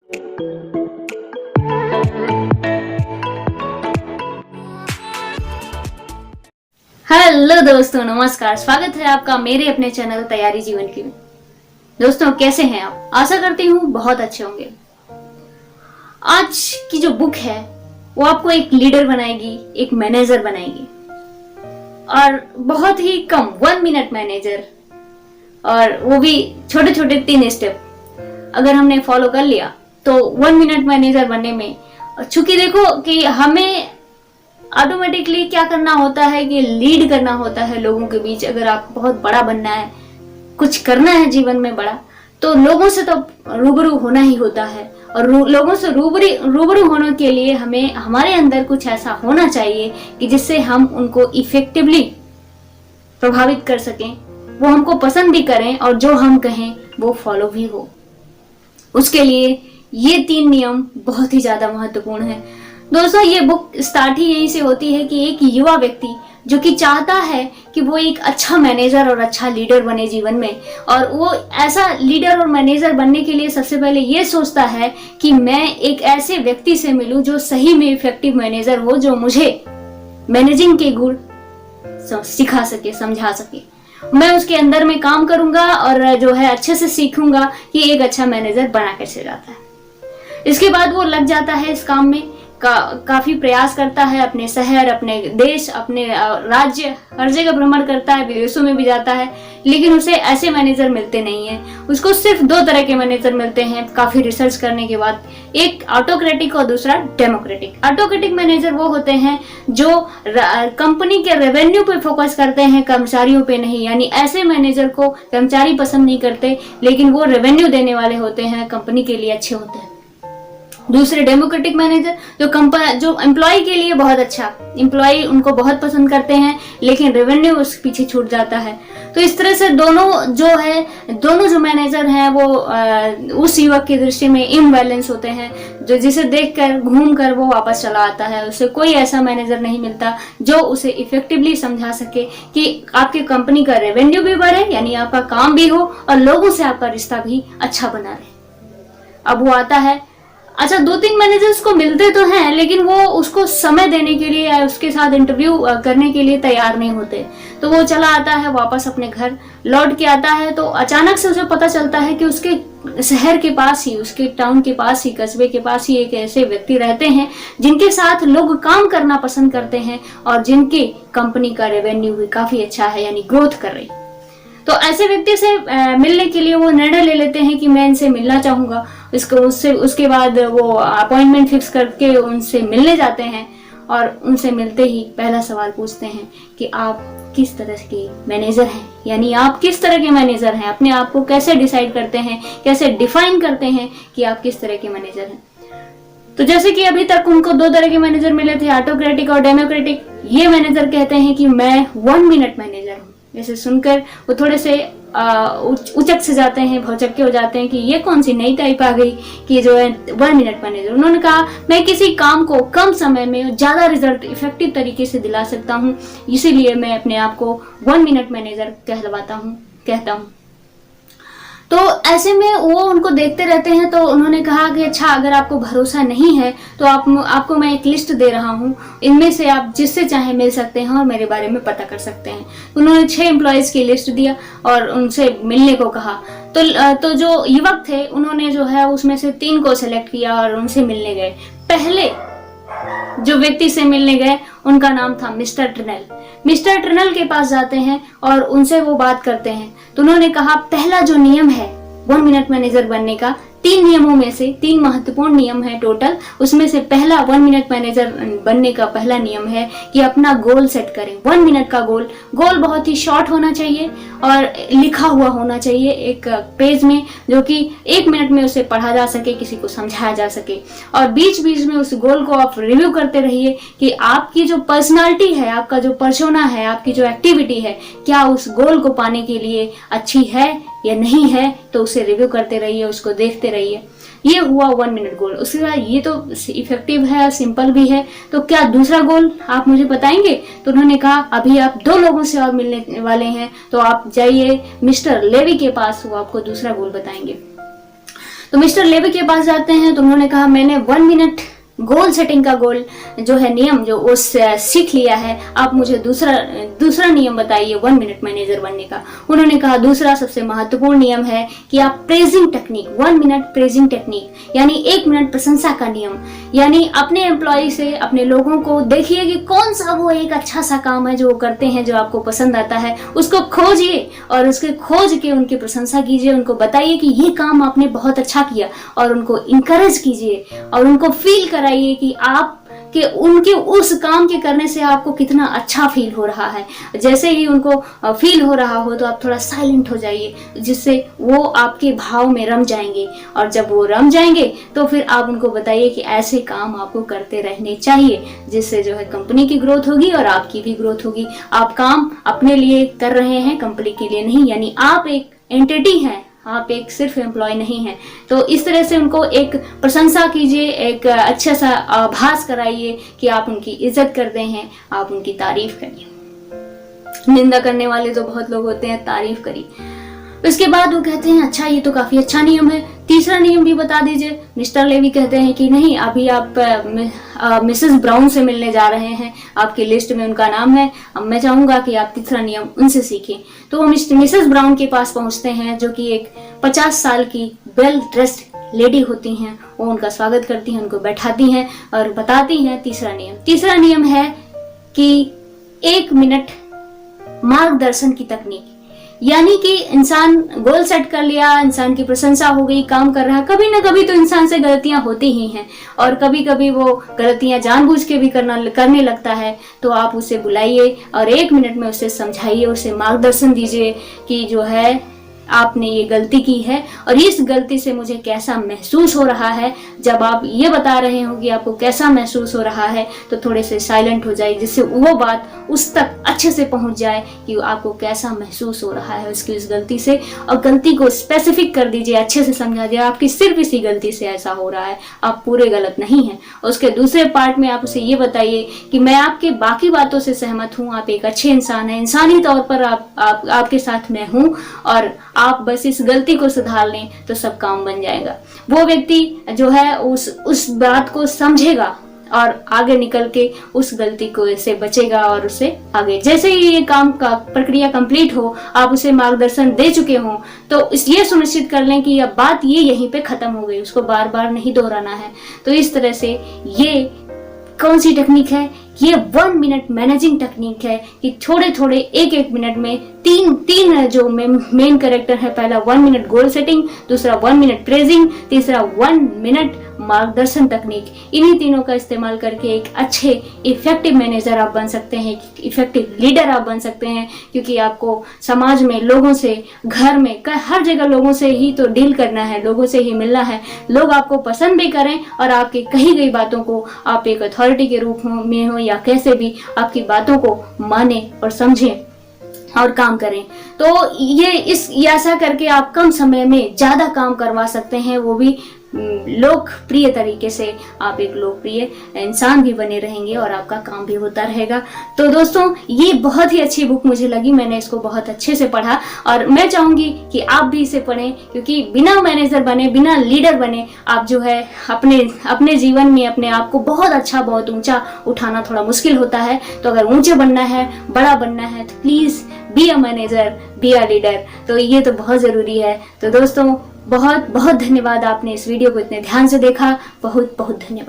Hello दोस्तों, नमस्कार। स्वागत है आपका मेरे अपने चैनल तैयारी जीवन की में। दोस्तों, कैसे हैं आप? आशा करती हूँ बहुत अच्छे होंगे। आज की जो बुक है वो आपको एक लीडर बनाएगी, एक मैनेजर बनाएगी, और बहुत ही कम 1 मिनट मैनेजर, और वो भी छोटे छोटे 3 स्टेप अगर हमने फॉलो कर लिया तो 1 मिनट मैनेजर बनने में, चूंकि देखो कि हमें ऑटोमेटिकली क्या करना होता है कि लीड करना होता है लोगों के बीच। अगर आप बहुत बड़ा बनना है, कुछ करना है जीवन में बड़ा, तो लोगों से तो रूबरू होना ही होता है। और लोगों से रूबरू होने के लिए हमें हमारे अंदर कुछ ऐसा होना चाहिए कि जिससे हम उनको इफेक्टिवली प्रभावित कर सकें, वो हमको पसंद भी करें और जो हम कहें वो फॉलो भी हो। उसके लिए ये 3 नियम बहुत ही ज्यादा महत्वपूर्ण है। दोस्तों, ये बुक स्टार्ट ही यहीं से होती है कि एक युवा व्यक्ति जो कि चाहता है कि वो एक अच्छा मैनेजर और अच्छा लीडर बने जीवन में, और वो ऐसा लीडर और मैनेजर बनने के लिए सबसे पहले ये सोचता है कि मैं एक ऐसे व्यक्ति से मिलूं जो सही में इफेक्टिव मैनेजर हो, जो मुझे मैनेजिंग के गुण सिखा सके, समझा सके। मैं उसके अंदर में काम करूंगा और जो है अच्छे से सीखूंगा कि एक अच्छा मैनेजर बना कैसे जाता है। इसके बाद वो लग जाता है इस काम में, काफी प्रयास करता है, अपने शहर, अपने देश, अपने राज्य, हर जगह भ्रमण करता है, विदेशों में भी जाता है, लेकिन उसे ऐसे मैनेजर मिलते नहीं हैं। उसको सिर्फ 2 तरह के मैनेजर मिलते हैं काफी रिसर्च करने के बाद, एक ऑटोक्रेटिक और दूसरा डेमोक्रेटिक। ऑटोक्रेटिक मैनेजर वो होते हैं जो कंपनी के रेवेन्यू पे फोकस करते हैं, कर्मचारियों पे नहीं। यानी ऐसे मैनेजर को कर्मचारी पसंद नहीं करते, लेकिन वो रेवेन्यू देने वाले होते हैं, कंपनी के लिए अच्छे होते हैं। दूसरे डेमोक्रेटिक मैनेजर जो एम्प्लॉय के लिए बहुत अच्छा, एम्प्लॉय उनको बहुत पसंद करते हैं, लेकिन रेवेन्यू उसके पीछे छूट जाता है। तो इस तरह से दोनों जो मैनेजर हैं वो उस युवक की दृष्टि में इम्बैलेंस होते हैं, जो जिसे देखकर घूमकर वो वापस चला आता है। उसे कोई ऐसा मैनेजर नहीं मिलता जो उसे इफेक्टिवली समझा सके कि आपके कंपनी का रेवेन्यू भी बढ़े, यानी आपका काम भी हो, और लोगों से आपका रिश्ता भी अच्छा बना रहे। अब वो आता है, अच्छा 2-3 मैनेजर्स को मिलते तो हैं, लेकिन वो उसको समय देने के लिए या उसके साथ इंटरव्यू करने के लिए तैयार नहीं होते। तो वो चला आता है वापस अपने घर, लौट के आता है तो अचानक से उसे पता चलता है कि उसके शहर के पास ही, उसके टाउन के पास ही, कस्बे के पास ही एक ऐसे व्यक्ति रहते हैं जिनके साथ लोग काम करना पसंद करते हैं और जिनकी कंपनी का रेवेन्यू भी काफी अच्छा है, यानी ग्रोथ कर रही। तो ऐसे व्यक्ति से मिलने के लिए वो निर्णय ले लेते हैं कि मैं इनसे मिलना चाहूंगा। उसके बाद वो अपॉइंटमेंट फिक्स करके उनसे मिलने जाते हैं, और उनसे मिलते ही पहला सवाल पूछते हैं कि आप किस तरह के मैनेजर हैं, यानी आप किस तरह के मैनेजर हैं, अपने आप को कैसे डिसाइड करते हैं, कैसे डिफाइन करते हैं कि आप किस तरह के मैनेजर हैं। तो जैसे कि अभी तक उनको 2 तरह के मैनेजर मिले थे, ऑटोक्रेटिक और डेमोक्रेटिक। ये मैनेजर कहते हैं कि मैं 1 मिनट मैनेजर हूँ। जैसे सुनकर वो थोड़े से उचक से जाते हैं, भौचक्के हो जाते हैं कि ये कौन सी नई टाइप आ गई कि जो है 1 मिनट मैनेजर। उन्होंने कहा, मैं किसी काम को कम समय में ज्यादा रिजल्ट इफेक्टिव तरीके से दिला सकता हूँ, इसीलिए मैं अपने आप को 1 मिनट मैनेजर कहता हूँ। तो ऐसे में वो उनको देखते रहते हैं। तो उन्होंने कहा कि अच्छा, अगर आपको भरोसा नहीं है तो आपको मैं एक लिस्ट दे रहा हूँ, इनमें से आप जिससे चाहे मिल सकते हैं और मेरे बारे में पता कर सकते हैं। उन्होंने 6 एम्प्लॉयज की लिस्ट दिया और उनसे मिलने को कहा। तो जो युवक थे उन्होंने जो है उसमें से 3 को सिलेक्ट किया और उनसे मिलने गए। पहले जो व्यक्ति से मिलने गए उनका नाम था मिस्टर टर्नल। मिस्टर टर्नल के पास जाते हैं और उनसे वो बात करते हैं। तो उन्होंने कहा, पहला जो नियम है 1 मिनट मैनेजर बनने का, 3 नियमों में से 3 महत्वपूर्ण नियम है टोटल, उसमें से पहला 1 मिनट मैनेजर बनने का पहला नियम है कि अपना गोल सेट करें। 1 मिनट का गोल बहुत ही शॉर्ट होना चाहिए और लिखा हुआ होना चाहिए एक पेज में, जो कि 1 मिनट में उसे पढ़ा जा सके, किसी को समझाया जा सके। और बीच बीच में उस गोल को आप रिव्यू करते रहिए कि आपकी जो पर्सनालिटी है, आपका जो पर्सोना है, आपकी जो एक्टिविटी है, क्या उस गोल को पाने के लिए अच्छी है या नहीं है। तो उसे रिव्यू करते रहिए, उसको देखते रहिए। ये हुआ 1 मिनट गोल। उसके बाद ये तो इफेक्टिव है, सिंपल भी है, तो क्या दूसरा गोल आप मुझे बताएंगे? तो उन्होंने कहा, अभी आप 2 लोगों से और मिलने वाले हैं, तो आप जाइए मिस्टर लेवी के पास, वो आपको दूसरा गोल बताएंगे। तो मिस्टर लेवी के पास जाते हैं तो उन्होंने कहा मैंने 1 मिनट गोल सेटिंग का गोल जो है नियम जो वो सीख लिया है, आप मुझे दूसरा नियम बताइए 1 मिनट मैनेजर बनने का। उन्होंने कहा दूसरा सबसे महत्वपूर्ण नियम है कि आप praising technique 1 minute praising technique यानी 1 मिनट प्रशंसा का नियम, यानी अपने एम्प्लॉय से अपने लोगों को देखिए कि कौन सा वो एक अच्छा सा काम है जो वो करते हैं जो आपको पसंद आता है, उसको खोजिए और उसके खोज के उनकी प्रशंसा कीजिए, उनको बताइए कि ये काम आपने बहुत अच्छा किया और उनको इंकरेज कीजिए और उनको फील कराइए कि आप कि उनके उस काम के करने से आपको कितना अच्छा फील हो रहा है। जैसे ही उनको फील हो रहा हो तो आप थोड़ा साइलेंट हो जाइए, जिससे वो आपके भाव में रम जाएंगे और जब वो रम जाएंगे तो फिर आप उनको बताइए कि ऐसे काम आपको करते रहने चाहिए, जिससे जो है कंपनी की ग्रोथ होगी और आपकी भी ग्रोथ होगी। आप काम अपने लिए कर रहे हैं, कंपनी के लिए नहीं, यानी आप एक एंटिटी हैं, आप एक सिर्फ एम्प्लॉय नहीं हैं। तो इस तरह से उनको एक प्रशंसा कीजिए, एक अच्छा सा आभास कराइए कि आप उनकी इज्जत करते हैं, आप उनकी तारीफ करिए। निंदा करने वाले तो बहुत लोग होते हैं, तारीफ करिए। इसके बाद वो कहते हैं अच्छा ये तो काफी अच्छा नियम है, तीसरा नियम भी बता दीजिए। मिस्टर लेवी कहते हैं कि नहीं, अभी आप मिसेस ब्राउन से मिलने जा रहे हैं, आपकी लिस्ट में उनका नाम है, अब मैं चाहूंगा कि आप तीसरा नियम उनसे सीखें। तो वो मिसेस ब्राउन के पास पहुंचते हैं, जो कि एक 50 साल की वेल ड्रेस्ड लेडी होती हैं। वो उनका स्वागत करती हैं, उनको बैठाती हैं और बताती हैं तीसरा नियम। तीसरा नियम है कि 1 मिनट मार्गदर्शन की तकनीक, यानी कि इंसान गोल सेट कर लिया, इंसान की प्रशंसा हो गई, काम कर रहा है, कभी ना कभी तो इंसान से गलतियां होती ही हैं और कभी कभी वो गलतियां जानबूझ के भी करने लगता है। तो आप उसे बुलाइए और 1 मिनट में उसे समझाइए, उसे मार्गदर्शन दीजिए कि जो है आपने ये गलती की है और इस गलती से मुझे कैसा महसूस हो रहा है। जब आप ये बता रहे हो कि आपको कैसा महसूस हो रहा है तो थोड़े से साइलेंट हो जाए, जिससे वो बात उस तक अच्छे से पहुंच जाए कि आपको कैसा महसूस हो रहा है उसकी उस गलती से, और गलती को स्पेसिफिक कर दीजिए, अच्छे से समझा दिया आपकी सिर्फ इसी गलती से ऐसा हो रहा है, आप पूरे गलत नहीं हैं। उसके दूसरे पार्ट में आप उसे ये बताइए कि मैं आपके बाकी बातों से सहमत हूँ, आप एक अच्छे इंसान हैं, इंसानी तौर पर आपके साथ मैं हूँ और आप बस इस गलती को सुधार लें तो सब काम बन जाएगा। वो व्यक्ति जो है उस बात को समझेगा और आगे निकल के उस गलती को से बचेगा और उससे आगे, जैसे ही ये काम का प्रक्रिया कंप्लीट हो, आप उसे मार्गदर्शन दे चुके हो, तो ये सुनिश्चित कर लें कि अब बात ये यहीं पे खत्म हो गई, उसको बार बार नहीं दोहराना है। तो इस तरह से ये कौन सी टेक्निक है, ये 1 मिनट मैनेजिंग टेक्निक है कि थोड़े थोड़े एक मिनट में तीन जो मेन कैरेक्टर है, पहला 1 मिनट गोल सेटिंग, दूसरा 1 मिनट प्रेजिंग, तीसरा 1 मिनट मार्गदर्शन तकनीक। इन्हीं तीनों का इस्तेमाल करके एक अच्छे इफेक्टिव मैनेजर आप बन सकते हैं, इफेक्टिव लीडर आप बन सकते हैं, क्योंकि आपको समाज में लोगों से, घर में, हर जगह लोगों से ही तो डील करना है, लोगों से ही मिलना है। लोग आपको पसंद भी करें और आपकी कही गई बातों को आप एक अथॉरिटी के रूप में हो या कैसे भी आपकी बातों को माने और समझें और काम करें। तो ये ऐसा करके आप कम समय में ज्यादा काम करवा सकते हैं, वो भी लोकप्रिय तरीके से। आप एक लोकप्रिय इंसान भी बने रहेंगे और आपका काम भी होता रहेगा। तो दोस्तों, ये बहुत ही अच्छी बुक मुझे लगी, मैंने इसको बहुत अच्छे से पढ़ा और मैं चाहूंगी कि आप भी इसे पढ़ें, क्योंकि बिना मैनेजर बने, बिना लीडर बने आप जो है अपने जीवन में अपने आप को बहुत अच्छा, बहुत ऊंचा उठाना थोड़ा मुश्किल होता है। तो अगर ऊंचे बनना है, बड़ा बनना है, तो please be a manager, be a leader. तो ये तो बहुत जरूरी है। तो दोस्तों, बहुत बहुत धन्यवाद, आपने इस वीडियो को इतने ध्यान से देखा, बहुत बहुत धन्यवाद।